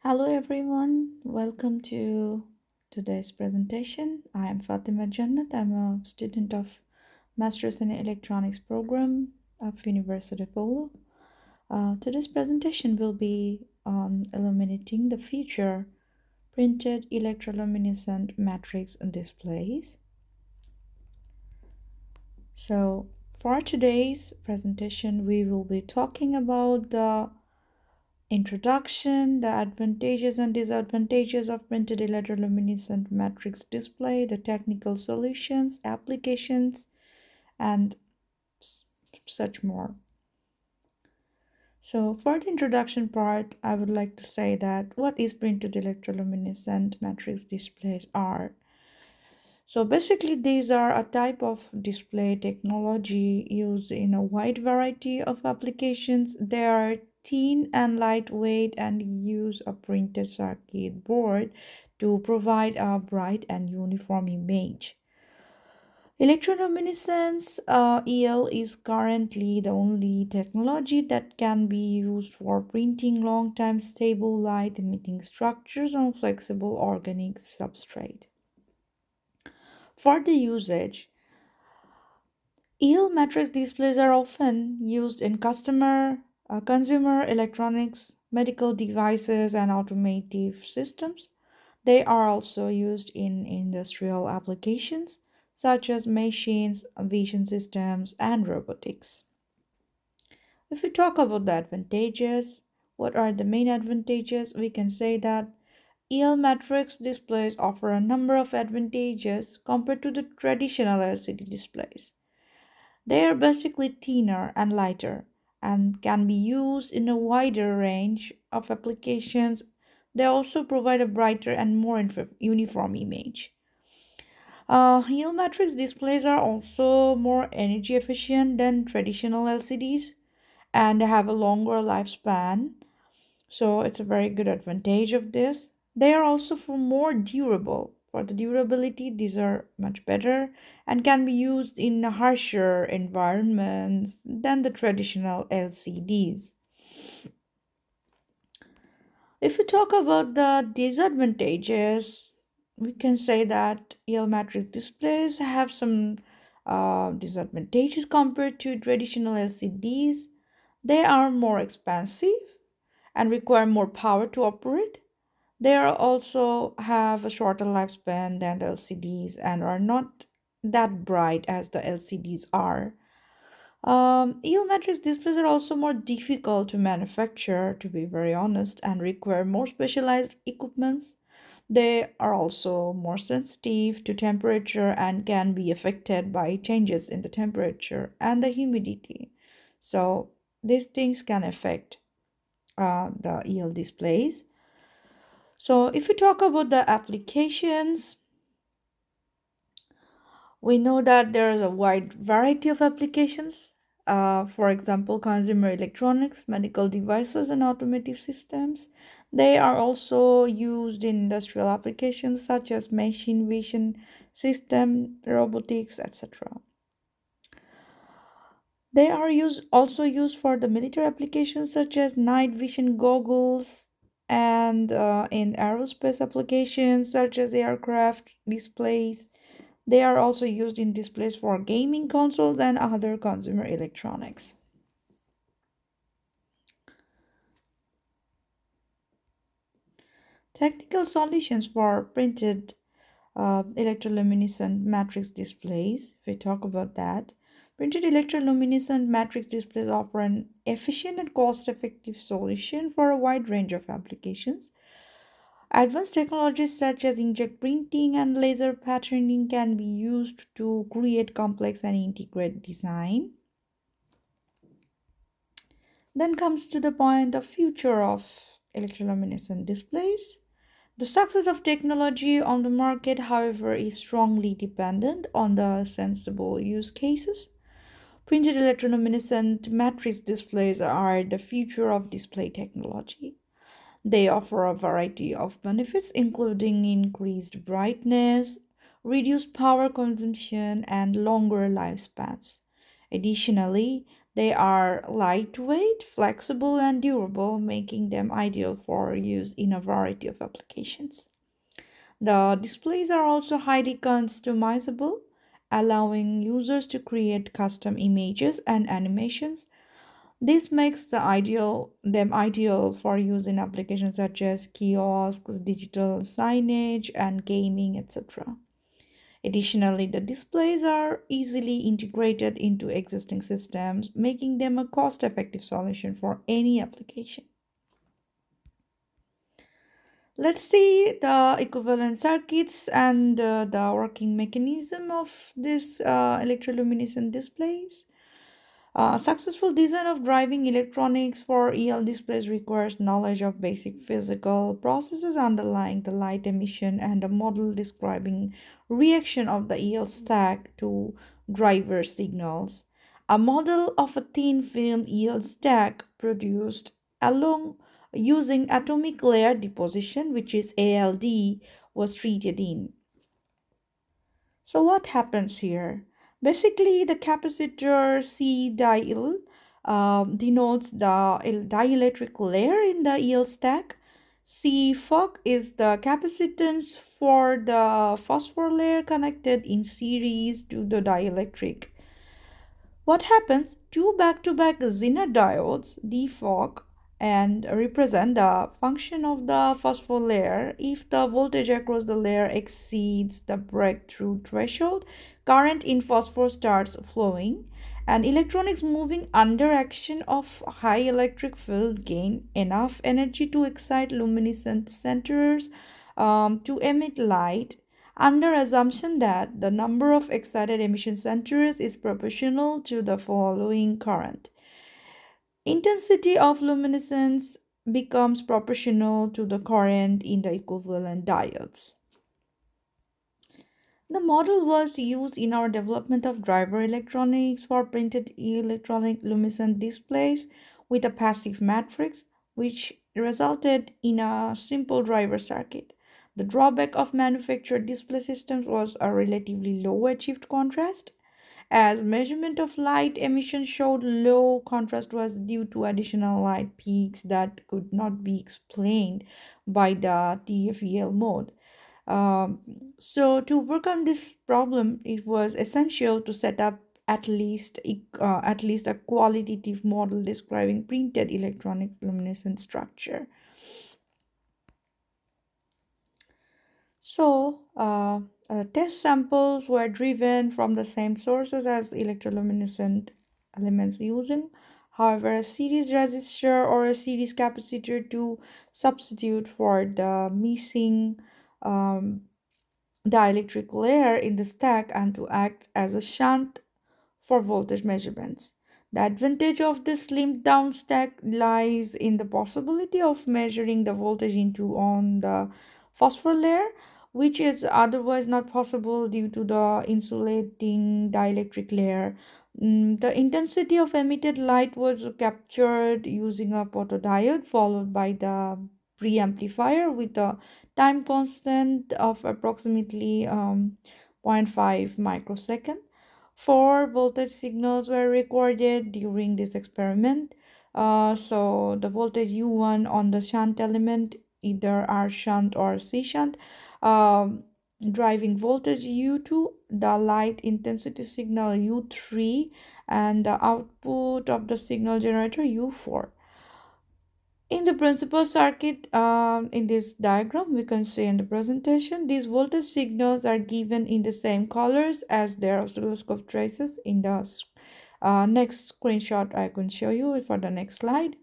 Hello everyone, welcome to today's presentation. I am Fatima Jannat. I'm a student of Masters in Electronics program of University of Oulu. Today's presentation will be on illuminating the future printed electroluminescent matrix displays. So for today's presentation, we will be talking about the introduction, the advantages and disadvantages of printed electroluminescent matrix display, the technical solutions, applications, and such more. So for the introduction part, I would like to say that what is printed electroluminescent matrix displays are. So basically, these are a type of display technology used in a wide variety of applications. They are thin and lightweight and use a printed circuit board to provide a bright and uniform image. Electroluminescence EL is currently the only technology that can be used for printing long-time stable light-emitting structures on flexible organic substrate. For the usage, EL matrix displays are often used in consumer electronics, medical devices, and automotive systems. They are also used in industrial applications such as machines, vision systems, and robotics. If we talk about the advantages, what are the main advantages? We can say that EL matrix displays offer a number of advantages compared to the traditional LCD displays. They are basically thinner and lighter and can be used in a wider range of applications. They also provide a brighter and more uniform image. Heel matrix displays are also more energy efficient than traditional LCDs and have a longer lifespan, so it's a very good advantage of this. They are also for more durable. For the durability, these are much better and can be used in harsher environments than the traditional LCDs. If we talk about the disadvantages, we can say that matrix displays have some disadvantages compared to traditional LCDs. They are more expensive and require more power to operate. They are also have a shorter lifespan than the LCDs and are not that bright as the LCDs are. EO matrix displays are also more difficult to manufacture, to be very honest, and require more specialized equipments. They are also more sensitive to temperature and can be affected by changes in the temperature and the humidity. So, these things can affect the EL displays. So, if we talk about the applications, we know that there is a wide variety of applications. For example, consumer electronics, medical devices, and automotive systems. They are also used in industrial applications such as machine vision system, robotics, etc. They are also used for the military applications such as night vision goggles and in aerospace applications such as aircraft displays. They are also used in displays for gaming consoles and other consumer electronics. Technical solutions for printed electroluminescent matrix displays, if we talk about that, printed electroluminescent matrix displays offer an efficient and cost effective solution for a wide range of applications. Advanced technologies such as inkjet printing and laser patterning can be used to create complex and integrated design. Then comes to the point of future of electroluminescent displays. The success of technology on the market, however, is strongly dependent on the sensible use cases. Printed electroluminescent matrix displays are the future of display technology. They offer a variety of benefits, including increased brightness, reduced power consumption, and longer lifespans. Additionally, They are lightweight, flexible, and durable, making them ideal for use in a variety of applications. The displays are also highly customizable, allowing users to create custom images and animations. This makes them ideal for use in applications such as kiosks, digital signage, and gaming, etc. Additionally, the displays are easily integrated into existing systems, making them a cost effective solution for any application. Let's see the equivalent circuits and the working mechanism of this electroluminescent displays. Successful design of driving electronics for EL displays requires knowledge of basic physical processes underlying the light emission and a model describing reaction of the EL stack to driver signals. A model of a thin film EL stack produced along using atomic layer deposition, which is ALD, was treated in. So what happens here? Basically, the capacitor C diel denotes the dielectric layer in the EL stack. C FOC is the capacitance for the phosphor layer connected in series to the dielectric. What happens? Two back-to-back Zener diodes defog and represent the function of the phospholayer. If the voltage across the layer exceeds the breakthrough threshold, current in phosphor starts flowing, and electronics moving under action of high electric field gain enough energy to excite luminescent centers to emit light under assumption that the number of excited emission centers is proportional to the following current. Intensity of luminescence becomes proportional to the current in the equivalent diodes. The model was used in our development of driver electronics for printed electronic luminescent displays with a passive matrix, which resulted in a simple driver circuit. The drawback of manufactured display systems was a relatively low achieved contrast, as measurement of light emission showed low contrast was due to additional light peaks that could not be explained by the TFEL mode. Um, so to overcome this problem, it was essential to set up at least a qualitative model describing printed electronic luminescent structure. So test samples were driven from the same sources as electroluminescent elements using, however, a series resistor or a series capacitor to substitute for the missing um, dielectric layer in the stack and to act as a shunt for voltage measurements. The advantage of this slimmed down stack lies in the possibility of measuring the voltage into on the phosphor layer, which is otherwise not possible due to the insulating dielectric layer. The intensity of emitted light was captured using a photodiode followed by the preamplifier with a time constant of approximately zero point 0.5 microsecond. Four voltage signals were recorded during this experiment. So the voltage U1 on the shunt element, either R shunt or C shunt, um, driving voltage U2, the light intensity signal U3, and the output of the signal generator U4. In the principal circuit, in this diagram, we can see in the presentation, these voltage signals are given in the same colors as their oscilloscope traces in the next screenshot I can show you for the next slide.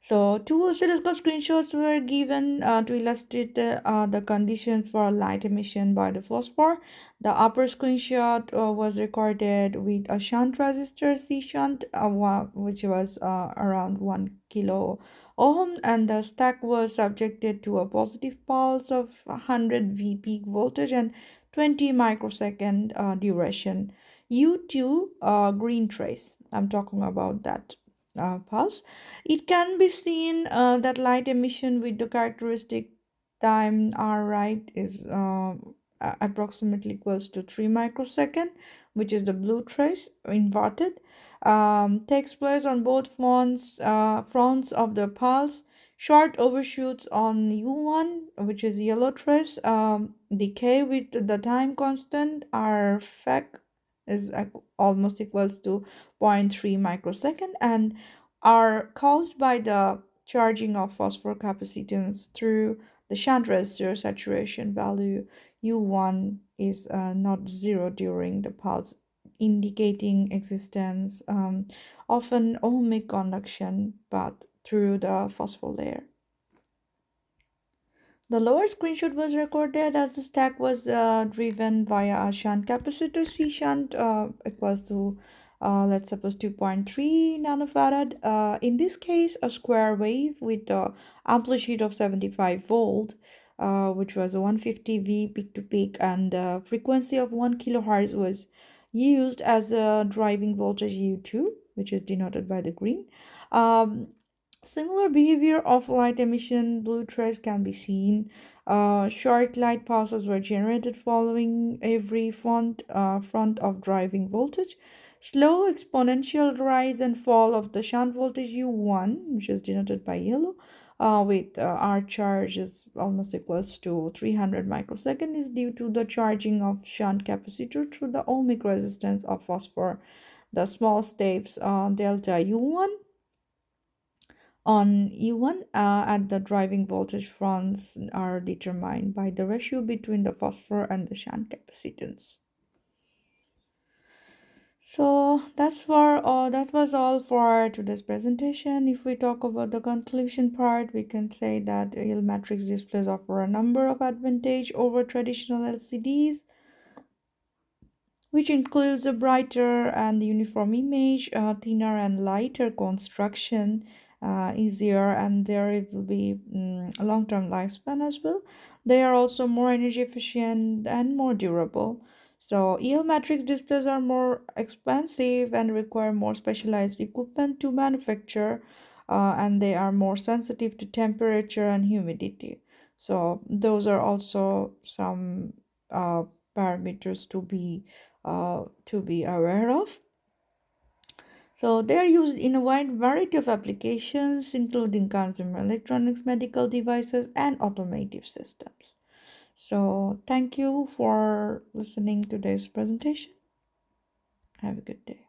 So two oscilloscope screenshots were given to illustrate the conditions for light emission by the phosphor. The upper screenshot was recorded with a shunt resistor C shunt, which was around 1 kilo ohm, and the stack was subjected to a positive pulse of 100 V peak voltage and 20 microsecond duration. U2 green trace. I'm talking about that pulse. It can be seen that light emission with the characteristic time R right is approximately equals to 3 microsecond, which is the blue trace inverted, takes place on both fronts of the pulse. Short overshoots on U1, which is yellow trace, decay with the time constant, our FEC is almost equals to zero point 0.3 microsecond, and are caused by the charging of phosphor capacitance through the shunt resistor. Saturation value U1 is not zero during the pulse, indicating existence often ohmic conduction but through the phospholayer. The lower screenshot was recorded as the stack was driven via a shunt capacitor. C shunt equals to, let's suppose, 2.3 nanofarad. In this case, a square wave with amplitude of 75 volt, which was a 150 V peak to peak, and frequency of 1 kilohertz was used as a driving voltage U2, which is denoted by the green. Um, Similar behavior of light emission blue trace can be seen. Short light pulses were generated following every front of driving voltage. Slow exponential rise and fall of the shunt voltage U1, which is denoted by yellow, with R charge is almost equals to 300 microsecond, is due to the charging of shunt capacitor through the ohmic resistance of phosphor. The small steps delta U1 on E1 at the driving voltage fronts are determined by the ratio between the phosphor and the shunt capacitance. So that was all for today's presentation. If we talk about the conclusion part, we can say that real matrix displays offer a number of advantage over traditional LCDs, which includes a brighter and uniform image, thinner and lighter construction, easier, and there will be a long-term lifespan as well. They are also more energy efficient and more durable. So EL matrix displays are more expensive and require more specialized equipment to manufacture, and they are more sensitive to temperature and humidity. So those are also some uh, parameters to be aware of. So they are used in a wide variety of applications, including consumer electronics, medical devices, and automotive systems. So thank you for listening to this presentation. Have a good day.